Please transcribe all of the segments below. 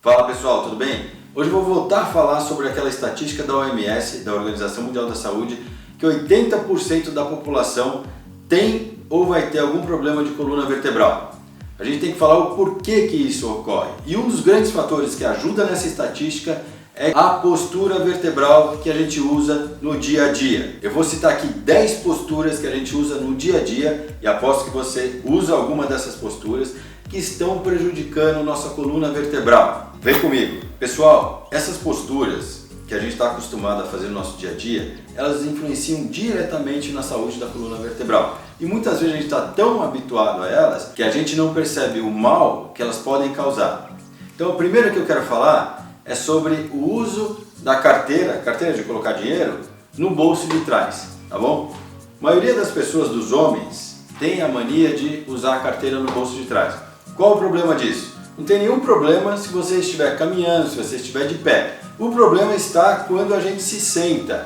Fala pessoal, tudo bem? Hoje eu vou voltar a falar sobre aquela estatística da OMS, da Organização Mundial da Saúde, que 80% da população tem ou vai ter algum problema de coluna vertebral. A gente tem que falar o porquê que isso ocorre. E um dos grandes fatores que ajuda nessa estatística é a postura vertebral que a gente usa no dia a dia. Eu vou citar aqui 10 posturas que a gente usa no dia a dia e aposto que você usa alguma dessas posturas que estão prejudicando nossa coluna vertebral. Vem comigo! Pessoal, essas posturas que a gente está acostumado a fazer no nosso dia a dia, elas influenciam diretamente na saúde da coluna vertebral. E muitas vezes a gente está tão habituado a elas que a gente não percebe o mal que elas podem causar. Então, a primeira que eu quero falar é sobre o uso da carteira de colocar dinheiro, no bolso de trás, tá bom? A maioria das pessoas, dos homens, tem a mania de usar a carteira no bolso de trás. Qual o problema disso? Não tem nenhum problema se você estiver caminhando, se você estiver de pé. O problema está quando a gente se senta.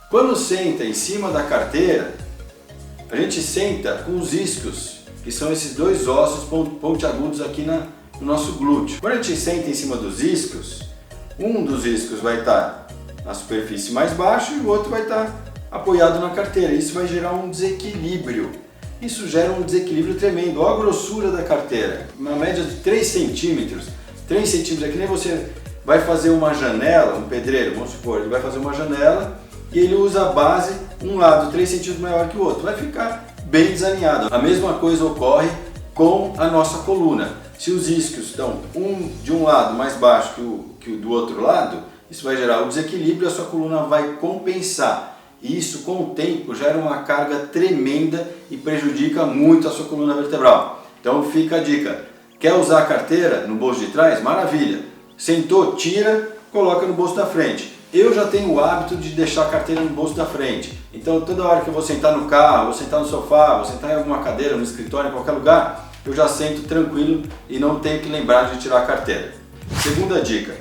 Quando senta em cima da carteira, a gente senta com os isquios, que são esses dois ossos pontiagudos aqui no nosso glúteo. Quando a gente senta em cima dos isquios, um dos isquios vai estar na superfície mais baixa e o outro vai estar apoiado na carteira. Isso vai gerar um desequilíbrio. Isso gera um desequilíbrio tremendo. Olha a grossura da carteira, uma média de 3 centímetros. 3 centímetros é que nem você vai fazer uma janela, um pedreiro, vamos supor, ele vai fazer uma janela e ele usa a base, um lado 3 centímetros maior que o outro, vai ficar bem desalinhado. A mesma coisa ocorre com a nossa coluna. Se os isquios estão de um lado mais baixo que o do outro lado, isso vai gerar um desequilíbrio e a sua coluna vai compensar. E isso, com o tempo, gera uma carga tremenda e prejudica muito a sua coluna vertebral. Então fica a dica, quer usar a carteira no bolso de trás? Maravilha! Sentou, tira, coloca no bolso da frente. Eu já tenho o hábito de deixar a carteira no bolso da frente. Então toda hora que eu vou sentar no carro, vou sentar no sofá, vou sentar em alguma cadeira, no escritório, em qualquer lugar, eu já sento tranquilo e não tenho que lembrar de tirar a carteira. Segunda dica,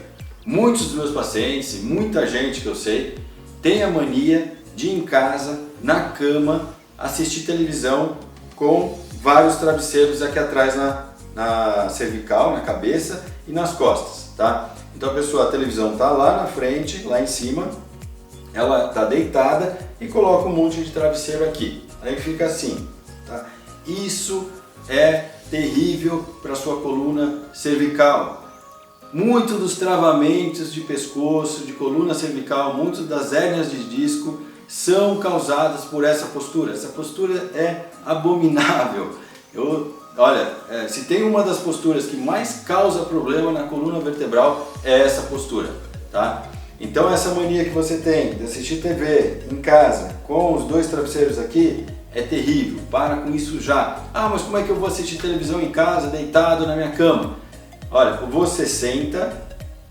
muitos dos meus pacientes e muita gente que eu sei tem a mania de em casa, na cama, assistir televisão com vários travesseiros aqui atrás na cervical, na cabeça e nas costas, tá? Então a televisão está lá na frente, lá em cima, ela está deitada e coloca um monte de travesseiro aqui. Aí fica assim, tá? Isso é terrível para a sua coluna cervical. Muitos dos travamentos de pescoço, de coluna cervical, muitas das hérnias de disco são causadas por essa postura. Essa postura é abominável. Olha, se tem uma das posturas que mais causa problema na coluna vertebral, é essa postura, tá? Então essa mania que você tem de assistir TV em casa com os dois travesseiros aqui é terrível. Para com isso já. Ah, mas como é que eu vou assistir televisão em casa, deitado na minha cama? Olha, você senta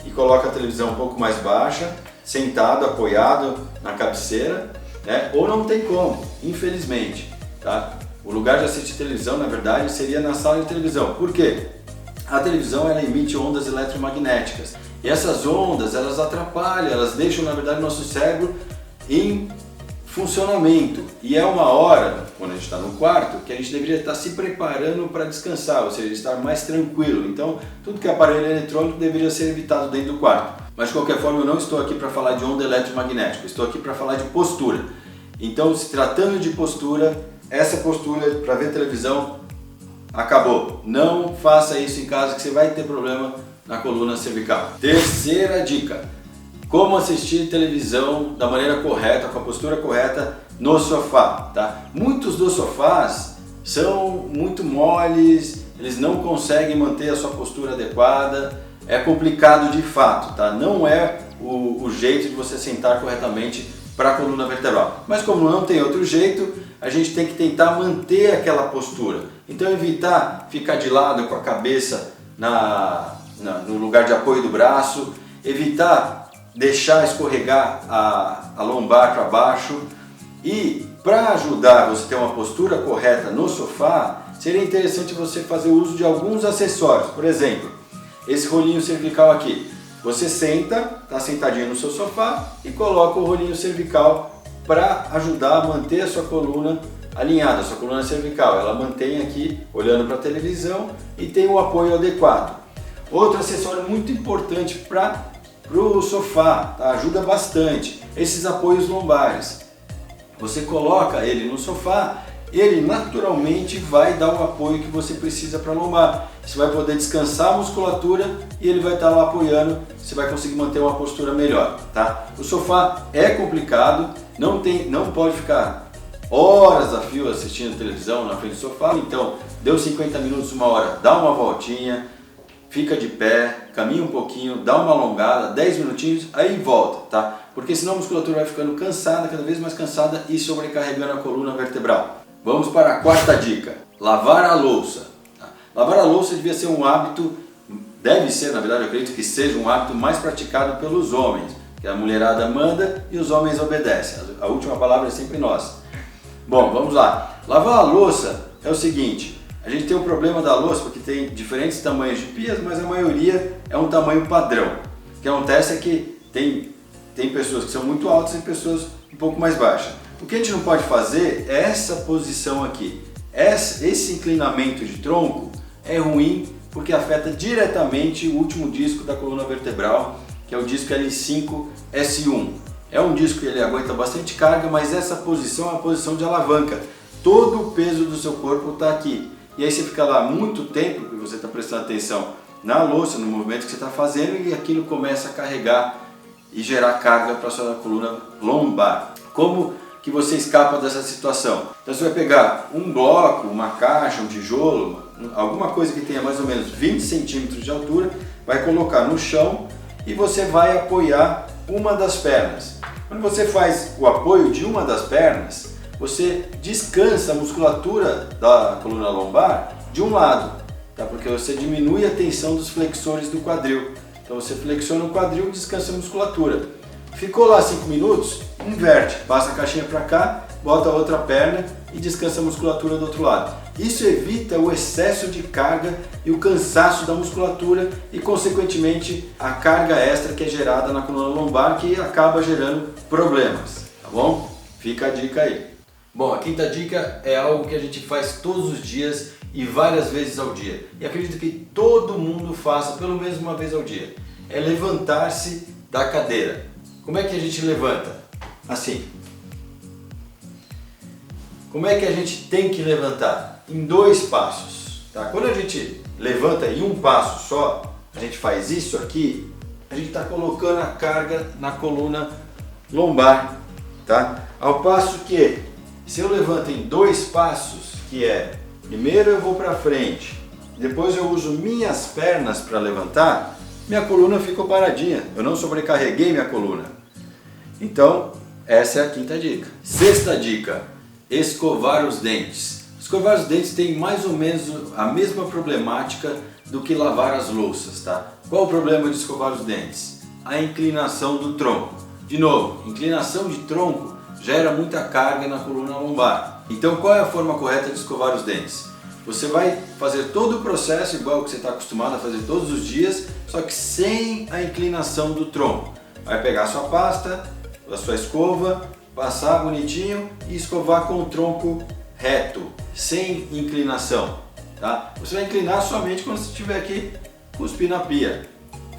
e coloca a televisão um pouco mais baixa, sentado, apoiado na cabeceira, né? Ou não tem como, infelizmente, tá? O lugar de assistir televisão, na verdade, seria na sala de televisão. Por quê? A televisão, ela emite ondas eletromagnéticas. E essas ondas, elas atrapalham, elas deixam, na verdade, o nosso cérebro em funcionamento. E é uma hora, quando a gente está no quarto, que a gente deveria estar se preparando para descansar, ou seja, estar mais tranquilo. Então, tudo que é aparelho eletrônico deveria ser evitado dentro do quarto. Mas, de qualquer forma, eu não estou aqui para falar de onda eletromagnética, estou aqui para falar de postura. Então, se tratando de postura, essa postura para ver televisão acabou. Não faça isso em casa que você vai ter problema na coluna cervical. Terceira dica, como assistir televisão da maneira correta, com a postura correta no sofá, tá? Muitos dos sofás são muito moles, eles não conseguem manter a sua postura adequada, é complicado de fato, tá? Não é o jeito de você sentar corretamente para a coluna vertebral. Mas como não tem outro jeito, a gente tem que tentar manter aquela postura. Então evitar ficar de lado com a cabeça no lugar de apoio do braço, evitar deixar escorregar a lombar para baixo. E para ajudar você a ter uma postura correta no sofá, seria interessante você fazer uso de alguns acessórios. Por exemplo, esse rolinho cervical aqui. Você senta, está sentadinho no seu sofá e coloca o rolinho cervical para ajudar a manter a sua coluna alinhada, a sua coluna cervical. Ela mantém aqui olhando para a televisão e tem o apoio adequado. Outro acessório muito importante para o sofá, tá? Ajuda bastante, esses apoios lombares. Você coloca ele no sofá, ele naturalmente vai dar o apoio que você precisa para a lombar. Você vai poder descansar a musculatura e ele vai estar lá apoiando, você vai conseguir manter uma postura melhor, tá? O sofá é complicado, não pode ficar horas a fio assistindo televisão na frente do sofá, então deu 50 minutos, uma hora, dá uma voltinha, fica de pé, caminha um pouquinho, dá uma alongada, 10 minutinhos, aí volta, tá? Porque senão a musculatura vai ficando cansada, cada vez mais cansada e sobrecarregando a coluna vertebral. Vamos para a quarta dica, lavar a louça. Tá? Lavar a louça devia ser um hábito, deve ser, na verdade eu acredito que seja um hábito mais praticado pelos homens, que a mulherada manda e os homens obedecem, a última palavra é sempre nossa. Bom, vamos lá, lavar a louça é o seguinte, a gente tem um problema da louça porque tem diferentes tamanhos de pias, mas a maioria é um tamanho padrão. O que acontece é que tem pessoas que são muito altas e pessoas um pouco mais baixas. O que a gente não pode fazer é essa posição aqui. Esse inclinamento de tronco é ruim porque afeta diretamente o último disco da coluna vertebral, que é o disco L5-S1. É um disco que ele aguenta bastante carga, mas essa posição é uma posição de alavanca. Todo o peso do seu corpo está aqui. E aí você fica lá muito tempo, porque você está prestando atenção na louça, no movimento que você está fazendo, e aquilo começa a carregar e gerar carga para a sua coluna lombar. Como que você escapa dessa situação? Então você vai pegar um bloco, uma caixa, um tijolo, alguma coisa que tenha mais ou menos 20 centímetros de altura, vai colocar no chão e você vai apoiar uma das pernas. Quando você faz o apoio de uma das pernas, você descansa a musculatura da coluna lombar de um lado, tá? Porque você diminui a tensão dos flexores do quadril. Então você flexiona o quadril e descansa a musculatura. Ficou lá 5 minutos, inverte, passa a caixinha para cá, bota a outra perna e descansa a musculatura do outro lado. Isso evita o excesso de carga e o cansaço da musculatura e, consequentemente, a carga extra que é gerada na coluna lombar, que acaba gerando problemas, tá bom? Fica a dica aí. Bom, a quinta dica é algo que a gente faz todos os dias e várias vezes ao dia. E acredito que todo mundo faça pelo menos uma vez ao dia. É levantar-se da cadeira. Como é que a gente levanta? Assim. Como é que a gente tem que levantar? Em 2 passos. Tá? Quando a gente levanta em um passo só, a gente faz isso aqui, a gente está colocando a carga na coluna lombar. Tá? Ao passo que, se eu levanto em 2 passos, que é, primeiro eu vou para frente, depois eu uso minhas pernas para levantar, minha coluna ficou paradinha, eu não sobrecarreguei minha coluna. Então, essa é a quinta dica. Sexta dica, escovar os dentes. Escovar os dentes tem mais ou menos a mesma problemática do que lavar as louças, tá? Qual o problema de escovar os dentes? A inclinação do tronco. De novo, inclinação de tronco gera muita carga na coluna lombar. Então, qual é a forma correta de escovar os dentes? Você vai fazer todo o processo igual que você está acostumado a fazer todos os dias, só que sem a inclinação do tronco. Vai pegar a sua pasta, a sua escova, passar bonitinho e escovar com o tronco reto, sem inclinação. Tá? Você vai inclinar somente quando você estiver aqui cuspir na pia.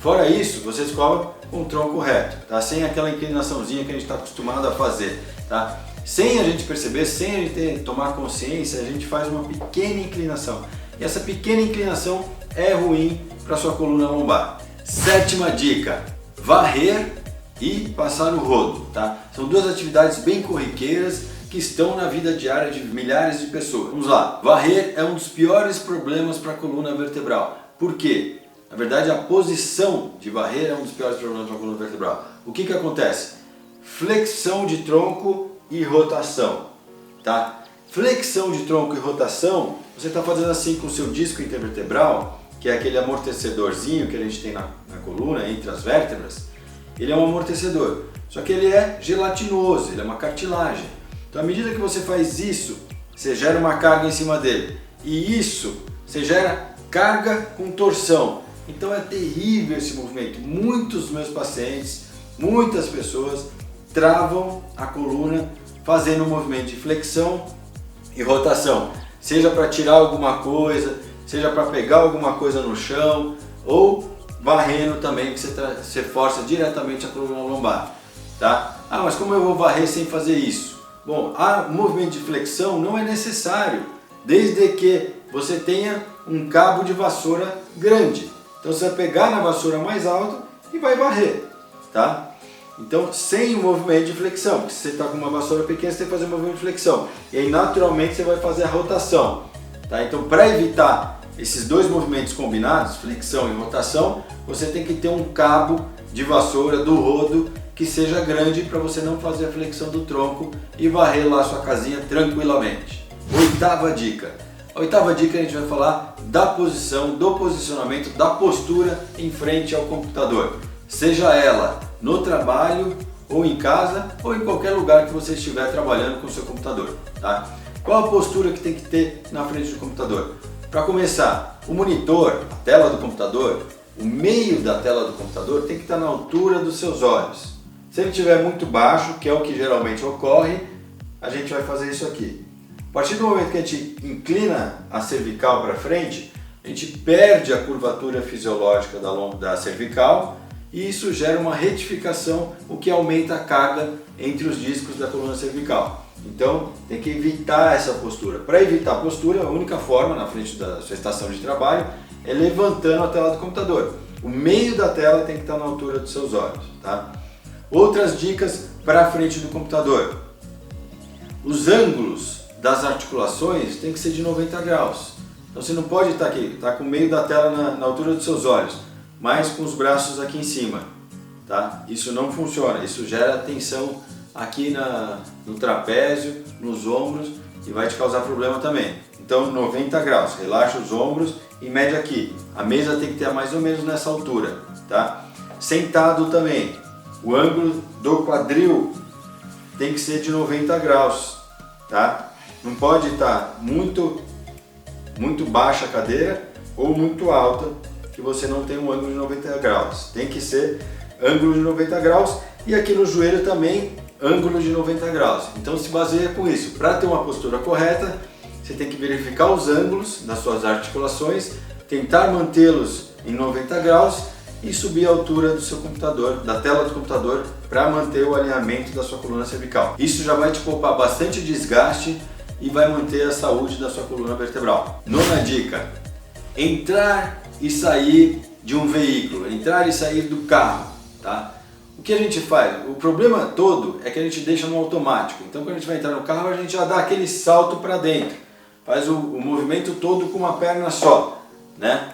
Fora isso, você escova com o tronco reto, tá? Sem aquela inclinaçãozinha que a gente está acostumado a fazer. Tá? Sem a gente perceber, sem a gente tomar consciência, a gente faz uma pequena inclinação. E essa pequena inclinação é ruim para a sua coluna lombar. Sétima dica, varrer e passar o rodo. Tá? São 2 atividades bem corriqueiras que estão na vida diária de milhares de pessoas. Vamos lá, varrer é um dos piores problemas para a coluna vertebral. Por quê? Na verdade, a posição de varrer é um dos piores problemas para a coluna vertebral. O que acontece? Flexão de tronco e rotação. Tá? Flexão de tronco e rotação, você está fazendo assim com o seu disco intervertebral, que é aquele amortecedorzinho que a gente tem na coluna, entre as vértebras. Ele é um amortecedor, só que ele é gelatinoso, ele é uma cartilagem. Então, à medida que você faz isso, você gera uma carga em cima dele. E isso, você gera carga com torção. Então é terrível esse movimento. Muitos dos meus pacientes, muitas pessoas travam a coluna fazendo um movimento de flexão e rotação. Seja para tirar alguma coisa, seja para pegar alguma coisa no chão, ou varrendo também, que você força diretamente a coluna lombar, tá? Ah, mas como eu vou varrer sem fazer isso? Bom, o movimento de flexão não é necessário, desde que você tenha um cabo de vassoura grande. Então você vai pegar na vassoura mais alta e vai varrer, tá? Então, sem o movimento de flexão, porque se você está com uma vassoura pequena, você tem que fazer um movimento de flexão. E aí, naturalmente, você vai fazer a rotação, tá? Então, para evitar esses dois movimentos combinados, flexão e rotação, você tem que ter um cabo de vassoura do rodo que seja grande para você não fazer a flexão do tronco e varrer lá a sua casinha tranquilamente. Oitava dica. A oitava dica a gente vai falar da posição, do posicionamento, da postura em frente ao computador. Seja ela no trabalho, ou em casa, ou em qualquer lugar que você estiver trabalhando com o seu computador, tá? Qual a postura que tem que ter na frente do computador? Para começar, o monitor, a tela do computador, o meio da tela do computador tem que estar na altura dos seus olhos. Se ele estiver muito baixo, que é o que geralmente ocorre, a gente vai fazer isso aqui. A partir do momento que a gente inclina a cervical para frente, a gente perde a curvatura fisiológica da cervical e isso gera uma retificação, o que aumenta a carga entre os discos da coluna cervical. Então tem que evitar essa postura. Para evitar a postura, a única forma na frente da sua estação de trabalho é levantando a tela do computador. O meio da tela tem que estar na altura dos seus olhos, tá? Outras dicas para a frente do computador. Os ângulos das articulações tem que ser de 90 graus. Então você não pode estar aqui, tá com o meio da tela na altura dos seus olhos, mas com os braços aqui em cima, tá? Isso não funciona, isso gera tensão aqui no trapézio, nos ombros e vai te causar problema também. Então 90 graus, relaxa os ombros e mede aqui. A mesa tem que ter mais ou menos nessa altura, tá? Sentado também, o ângulo do quadril tem que ser de 90 graus, tá? Não pode estar muito baixa a cadeira ou muito alta, que você não tem um ângulo de 90 graus. Tem que ser ângulo de 90 graus e aqui no joelho também ângulo de 90 graus. Então se baseia com isso. Para ter uma postura correta, você tem que verificar os ângulos das suas articulações, tentar mantê-los em 90 graus e subir a altura do seu computador, da tela do computador, para manter o alinhamento da sua coluna cervical. Isso já vai te poupar bastante desgaste e vai manter a saúde da sua coluna vertebral. Nona dica: entrar e sair de um veículo, entrar e sair do carro, tá? O que a gente faz? O problema todo é que a gente deixa no automático. Então quando a gente vai entrar no carro, a gente já dá aquele salto para dentro, faz o movimento todo com uma perna só, né?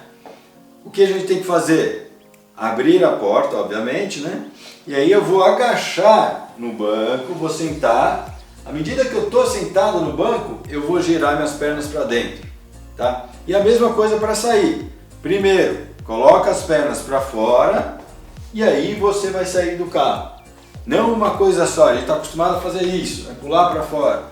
O que a gente tem que fazer? Abrir a porta, obviamente, né? E aí eu vou agachar no banco, vou sentar. À medida que eu estou sentado no banco, eu vou girar minhas pernas para dentro, tá? E a mesma coisa para sair. Primeiro, coloca as pernas para fora e aí você vai sair do carro. Não uma coisa só, a gente está acostumado a fazer isso, é pular para fora,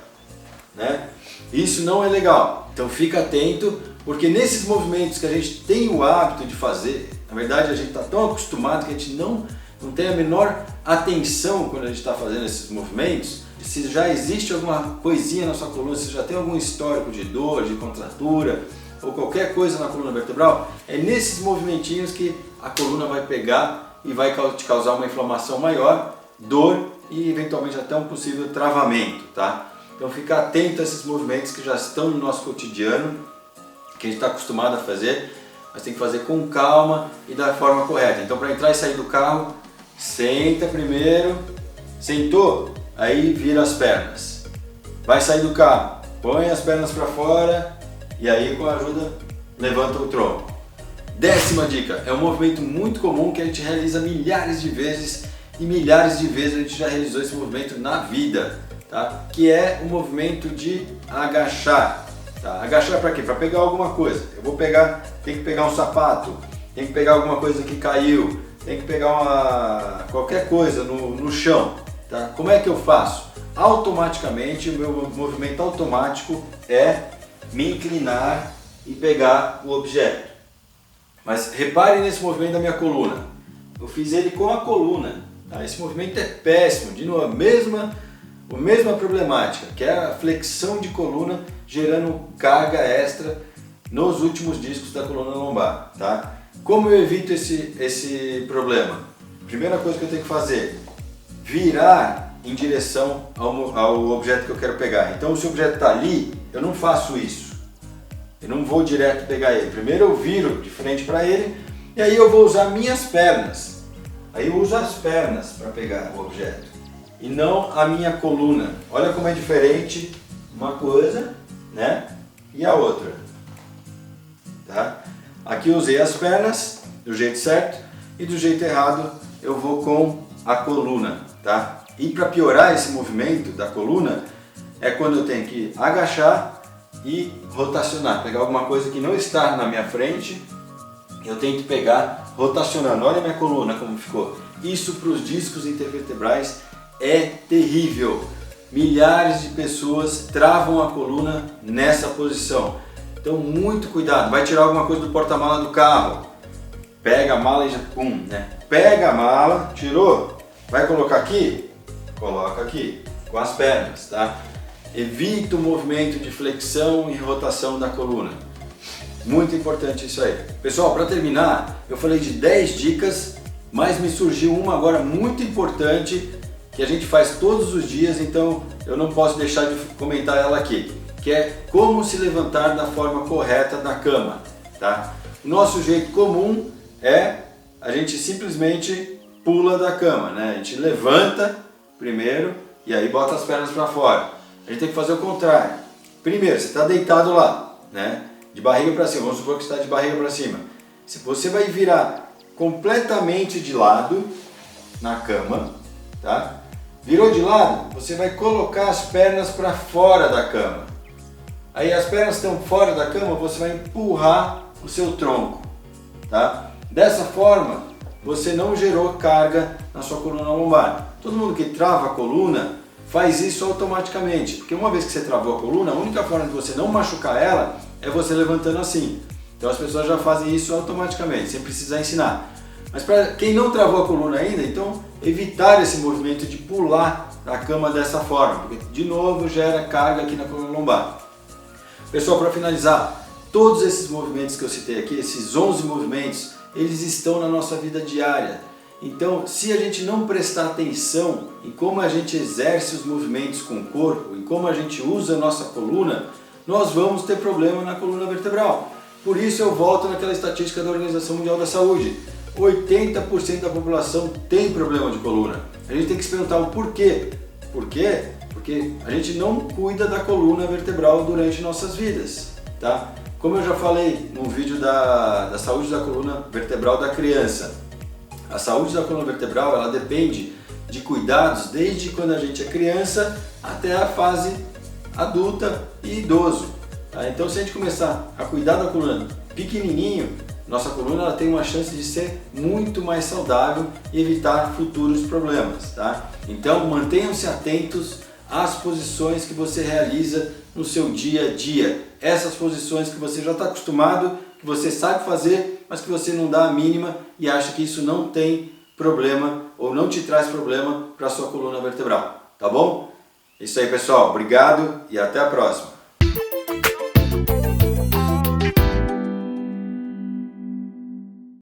né? Isso não é legal. Então fica atento, porque nesses movimentos que a gente tem o hábito de fazer, na verdade a gente está tão acostumado que a gente não tem a menor atenção quando a gente está fazendo esses movimentos. Se já existe alguma coisinha na sua coluna, se já tem algum histórico de dor, de contratura ou qualquer coisa na coluna vertebral, é nesses movimentinhos que a coluna vai pegar e vai te causar uma inflamação maior, dor e eventualmente até um possível travamento, tá? Então fica atento a esses movimentos que já estão no nosso cotidiano, que a gente está acostumado a fazer, mas tem que fazer com calma e da forma correta. Então para entrar e sair do carro, senta primeiro, sentou, aí vira as pernas. Vai sair do carro, põe as pernas para fora e aí com a ajuda levanta o tronco. 10ª dica, é um movimento muito comum que a gente realiza milhares de vezes e milhares de vezes a gente já realizou esse movimento na vida, tá? Que é o movimento de agachar. Tá? Agachar para quê? Para pegar alguma coisa. Eu vou pegar, tem que pegar um sapato, tem que pegar alguma coisa que caiu, tem que pegar qualquer coisa no chão. Tá? Como é que eu faço? Automaticamente, o meu movimento automático é me inclinar e pegar o objeto. Mas repare nesse movimento da minha coluna. Eu fiz ele com a coluna. Tá? Esse movimento é péssimo, de novo, a mesma problemática, que é a flexão de coluna gerando carga extra nos últimos discos da coluna lombar. Tá? Como eu evito esse problema? Primeira coisa que eu tenho que fazer, virar em direção ao objeto que eu quero pegar. Então, se o objeto está ali, eu não faço isso. Eu não vou direto pegar ele. Primeiro eu viro de frente para ele e aí eu vou usar minhas pernas. Aí eu uso as pernas para pegar o objeto e não a minha coluna. Olha como é diferente uma coisa, né, e a outra. Tá? Aqui eu usei as pernas do jeito certo e do jeito errado eu vou com a coluna, tá? E para piorar esse movimento da coluna é quando eu tenho que agachar e rotacionar, pegar alguma coisa que não está na minha frente, eu tenho que pegar rotacionando. Olha a minha coluna como ficou. Isso para os discos intervertebrais é terrível. Milhares de pessoas travam a coluna nessa posição. Então muito cuidado, vai tirar alguma coisa do porta-mala do carro, pega a mala e já né? Pega a mala, tirou, vai colocar aqui, coloca aqui, com as pernas, tá? Evita o movimento de flexão e rotação da coluna. Muito importante isso aí. Pessoal, para terminar, eu falei de 10 dicas, mas me surgiu uma agora muito importante que a gente faz todos os dias, então eu não posso deixar de comentar ela aqui, que é como se levantar da forma correta da cama, tá? O nosso jeito comum é a gente simplesmente pula da cama, né? A gente levanta primeiro e aí bota as pernas para fora. A gente tem que fazer o contrário. Primeiro, você está deitado lá, né? De barriga para cima, vamos supor que você está de barriga para cima. Você vai virar completamente de lado na cama, tá? Virou de lado, você vai colocar as pernas para fora da cama. Aí as pernas estão fora da cama, você vai empurrar o seu tronco, tá? Dessa forma, você não gerou carga na sua coluna lombar. Todo mundo que trava a coluna faz isso automaticamente, porque uma vez que você travou a coluna, a única forma de você não machucar ela é você levantando assim. Então as pessoas já fazem isso automaticamente, sem precisar ensinar. Mas para quem não travou a coluna ainda, então evitar esse movimento de pular da cama dessa forma, porque de novo gera carga aqui na coluna lombar. Pessoal, para finalizar, todos esses movimentos que eu citei aqui, esses 11 movimentos, eles estão na nossa vida diária. Então, se a gente não prestar atenção em como a gente exerce os movimentos com o corpo, em como a gente usa a nossa coluna, nós vamos ter problema na coluna vertebral. Por isso eu volto naquela estatística da Organização Mundial da Saúde. 80% da população tem problema de coluna. A gente tem que se perguntar o porquê. Por quê? Porque a gente não cuida da coluna vertebral durante nossas vidas, tá? Como eu já falei no vídeo da saúde da coluna vertebral da criança, a saúde da coluna vertebral ela depende de cuidados desde quando a gente é criança até a fase adulta e idoso. Tá? Então, se a gente começar a cuidar da coluna pequenininho, nossa coluna ela tem uma chance de ser muito mais saudável e evitar futuros problemas. Tá? Então, mantenham-se atentos às posições que você realiza no seu dia a dia. Essas posições que você já está acostumado, que você sabe fazer, mas que você não dá a mínima e acha que isso não tem problema ou não te traz problema para a sua coluna vertebral. Tá bom? É isso aí, pessoal. Obrigado e até a próxima.